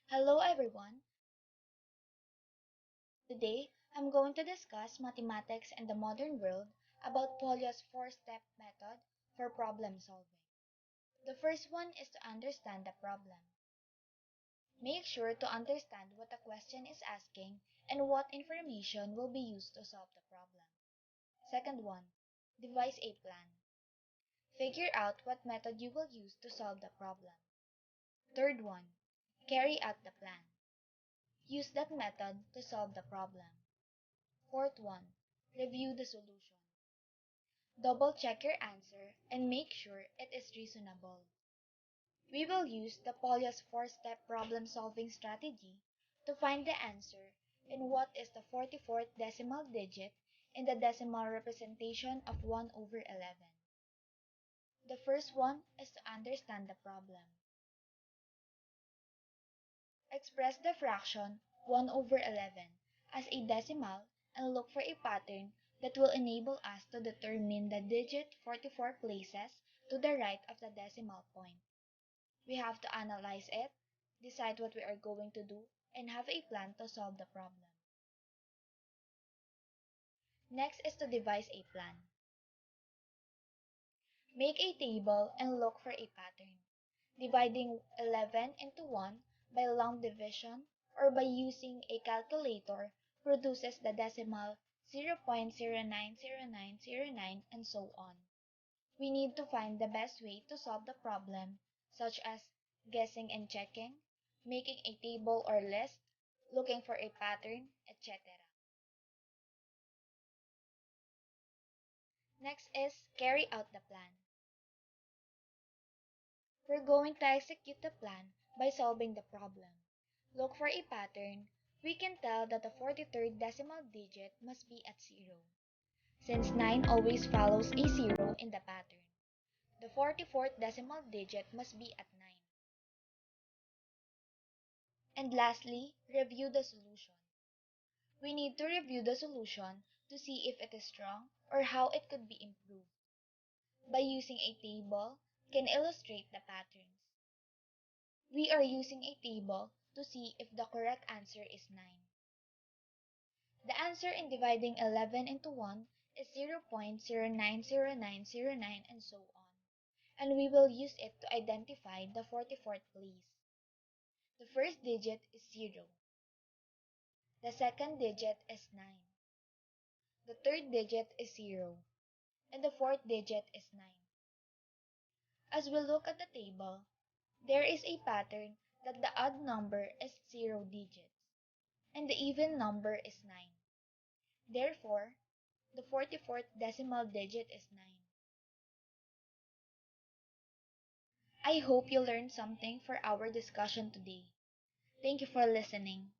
Hello everyone. Today, I'm going to discuss mathematics and the modern world about Polya's four-step method for problem solving. The first one is to understand the problem. Make sure to understand what the question is asking and what information will be used to solve the problem. Second one, devise a plan. Figure out what method you will use to solve the problem. Third one, carry out the plan. Use that method to solve the problem. Fourth one, review the solution. Double check your answer and make sure it is reasonable. We will use the Polya's four-step problem-solving strategy to find the answer in what is the 44th decimal digit in the decimal representation of 1 over 11. The first one is to understand the problem. Express the fraction 1 over 11 as a decimal and look for a pattern that will enable us to determine the digit 44 places to the right of the decimal point. We have to analyze it, decide what we are going to do, and have a plan to solve the problem. Next is to devise a plan. Make a table and look for a pattern. Dividing 11 into 1 by long division or by using a calculator produces the decimal 0.090909 and so on. We need to find the best way to solve the problem, such as guessing and checking, making a table or list, looking for a pattern, etc. Next is carry out the plan. We're going to execute the plan by solving the problem. Look for a pattern. We can tell that the 43rd decimal digit must be at 0, since 9 always follows a 0 in the pattern. The 44th decimal digit must be at 9. And lastly, review the solution. We need to review the solution to see if it is strong or how it could be improved. By using a table, can illustrate the patterns. We are using a table to see if the correct answer is 9. The answer in dividing 11 into 1 is 0.090909 and so on, and we will use it to identify the 44th place. The first digit is 0. The second digit is 9. The third digit is 0. And the fourth digit is 9. As we look at the table, there is a pattern that the odd number is 0 digits, and the even number is 9. Therefore, the 44th decimal digit is 9. I hope you learned something for our discussion today. Thank you for listening.